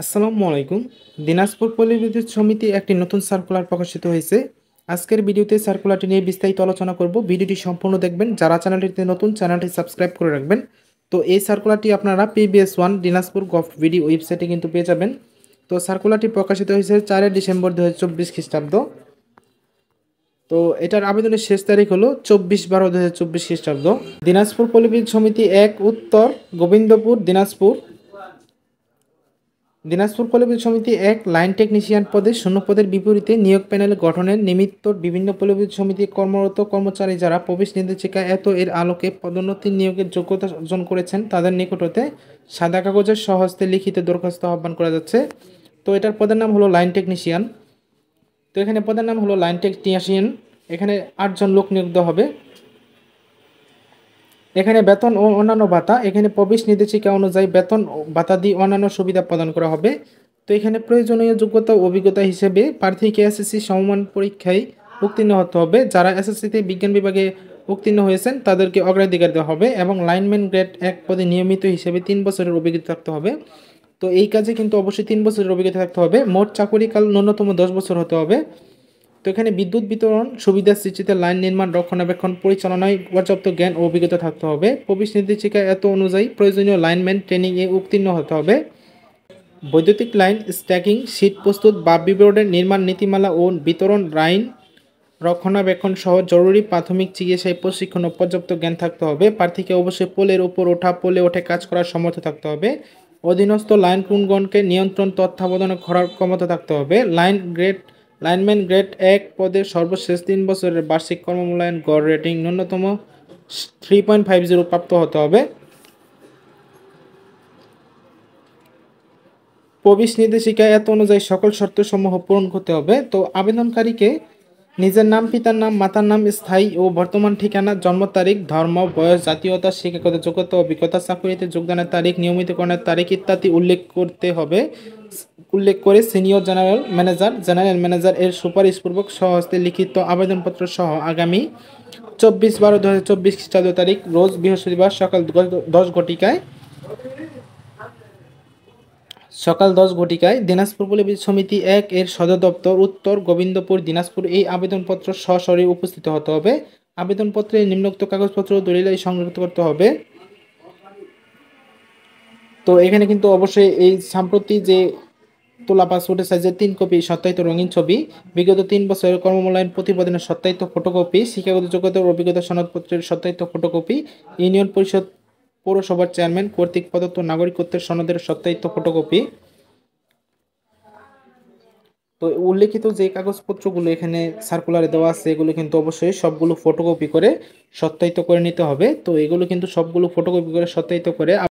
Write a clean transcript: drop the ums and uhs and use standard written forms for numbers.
আসসালামু আলাইকুম। দিনাজপুর পল্লী বিদ্যুৎ সমিতি একটি নতুন সার্কুলার প্রকাশিত হয়েছে। আজকের ভিডিওতে সার্কুলারটি নিয়ে বিস্তারিত আলোচনা করব। ভিডিওটি সম্পূর্ণ দেখবেন। যারা চ্যানেলটিতে নতুন, চ্যানেলটি সাবস্ক্রাইব করে রাখবেন। তো এই সার্কুলারটি আপনারা PBS1 দিনাজপুর গভ.বিডি ওয়েবসাইটে কিন্তু পেয়ে যাবেন। তো সার্কুলারটি প্রকাশিত হয়েছে 4 ডিসেম্বর 2024 খ্রিস্টাব্দ। তো এটার আবেদনের শেষ তারিখ হলো 24/12/2024 খ্রিস্টাব্দ। দিনাজপুর পল্লী বিদ্যুৎ সমিতি 1 উত্তর গোবিন্দপুর দিনাজপুর পল্লী বিদ্যুৎ সমিতি 1 লাইন টেকনিশিয়ান পদে শূন্য পদের বিপরীতে নিয়োগ প্যানেল গঠনের নিমিত্ত বিভিন্ন পল্লী বিদ্যুৎ সমিতি কর্মরত কর্মচারী যারা প্রবেশ নির্দেশিকা এর আলোকে পদোন্নতি নিয়োগের যোগ্যতা অর্জন করেছেন তাদের নিকট হতে সাদা কাগজের স্বহস্তে লিখিত দরখাস্ত আহ্বান করা যাচ্ছে। তো এটার পদের নাম হলো লাইন টেকনিশিয়ান। তো এখানে পদের নাম হলো লাইন টেকনিশিয়ান। এখানে 8 জন লোক নিয়োগ দেওয়া হবে। এখানে বেতন ও অন্যান্য ভাতা, এখানে প্রবেশ নির্দেশিকা অনুযায়ী বেতন ভাতা দিয়ে অন্যান্য সুবিধা প্রদান করা হবে। তো এখানে প্রয়োজনীয় যোগ্যতা ও অভিজ্ঞতা হিসেবে প্রার্থীকে এসএসসি সমমান পরীক্ষায় উত্তীর্ণ হতে হবে। যারা এসএসসিতে বিজ্ঞান বিভাগে উত্তীর্ণ হয়েছেন তাদেরকে অগ্রাধিকার দেওয়া হবে এবং লাইনম্যান গ্রেড 1 পদে নিয়মিত হিসেবে 3 বছরের অভিজ্ঞতা থাকতে হবে। তো এই কাজে কিন্তু অবশ্যই 3 বছরের অভিজ্ঞতা থাকতে হবে। মোট চাকুরিকাল ন্যূনতম 10 বছর হতে হবে। তো এখানে বিদ্যুৎ বিতরণ সুবিধা সৃষ্টিতে লাইন নির্মাণ, রক্ষণাবেক্ষণ, পরিচালনায় পর্যাপ্ত জ্ঞান ও অভিজ্ঞতা থাকতে হবে। প্রবেশ নির্দেশিকা অনুযায়ী প্রয়োজনীয় লাইনম্যান ট্রেনিংয়ে উত্তীর্ণ হতে হবে। বৈদ্যুতিক লাইন স্ট্যাকিং, শীট প্রস্তুত বা বিবরণের নির্মাণ নীতিমালা ও বিতরণ, লাইন রক্ষণাবেক্ষণ সহ জরুরি প্রাথমিক চিকিৎসায় প্রশিক্ষণ ও পর্যাপ্ত জ্ঞান থাকতে হবে। প্রার্থীকে অবশ্যই পোলের উপর ওঠা, পোলে ওঠে কাজ করার সমর্থ থাকতে হবে। অধীনস্থ লাইনকুনগণকে নিয়ন্ত্রণ তত্ত্বাবধান করার ক্ষমতা থাকতে হবে। লাইনম্যান গ্রেড 1 পদের সর্বশেষ 3 বছরের বার্ষিক কর্মমূল্যায়ন গড় রেটিং ন্যূনতম 3.50 প্রাপ্ত হতে হবে। প্রবেশ নির্দেশিকা অনুযায়ী সকল শর্তসমূহ পূরণ করতে হবে। তো আবেদনকারীকে নিজের নাম, পিতার নাম, মাতার নাম, স্থায়ী ও বর্তমান ঠিকানা, জন্ম তারিখ, ধর্ম, বয়স, জাতীয়তা, শিক্ষাগত যোগ্যতা, অভিজ্ঞতা, চাকরিতে যোগদানের তারিখ, নিয়মিতকরণের তারিখ ইত্যাদি উল্লেখ করতে হবে। উল্লেখ করে সিনিয়র জেনারেল ম্যানেজার এর সুপারিশপূর্বক স্বহস্তে লিখিত আবেদনপত্র সহ আগামী 24/12/2024 খ্রিস্টাব্দ তারিখ রোজ বৃহস্পতিবার সকাল 10 ঘটিকায় দিনাজপুর পল্লী বিদ্যুৎ সমিতি 1 এর সদর দপ্তর উত্তর গোবিন্দপুর দিনাজপুর এই আবেদনপত্র সশরীরে উপস্থিত হতে হবে। আবেদনপত্রে নিম্নোক্ত কাগজপত্র দলিল সংযুক্ত করতে হবে। তো এখানে কিন্তু অবশ্যই এই সম্প্রতি যে তোলা পাসপোর্টের সাইজের 3 কপি সত্যায়িত রঙিন ছবি, বিগত 3 বছরের কর্মমূল্যায়ন প্রতিবেদনের সত্যায়িত ফটোকপি, শিক্ষাগত যোগ্যতা ও অভিজ্ঞতা সনদপত্রের সত্যায়িত ফটোকপি, ইউনিয়ন পরিষদ পৌরসভার চেয়ারম্যান কর্তৃক প্রদত্ত নাগরিকত্বের সনদের সত্যায়িত ফটোকপি। তো উল্লেখিত যে কাগজপত্রগুলো এখানে সার্কুলারে দেওয়া আছে এগুলো কিন্তু অবশ্যই সবগুলো ফটোকপি করে সত্যায়িত করে নিতে হবে। তো এগুলো কিন্তু সবগুলো ফটোকপি করে সত্যায়িত করে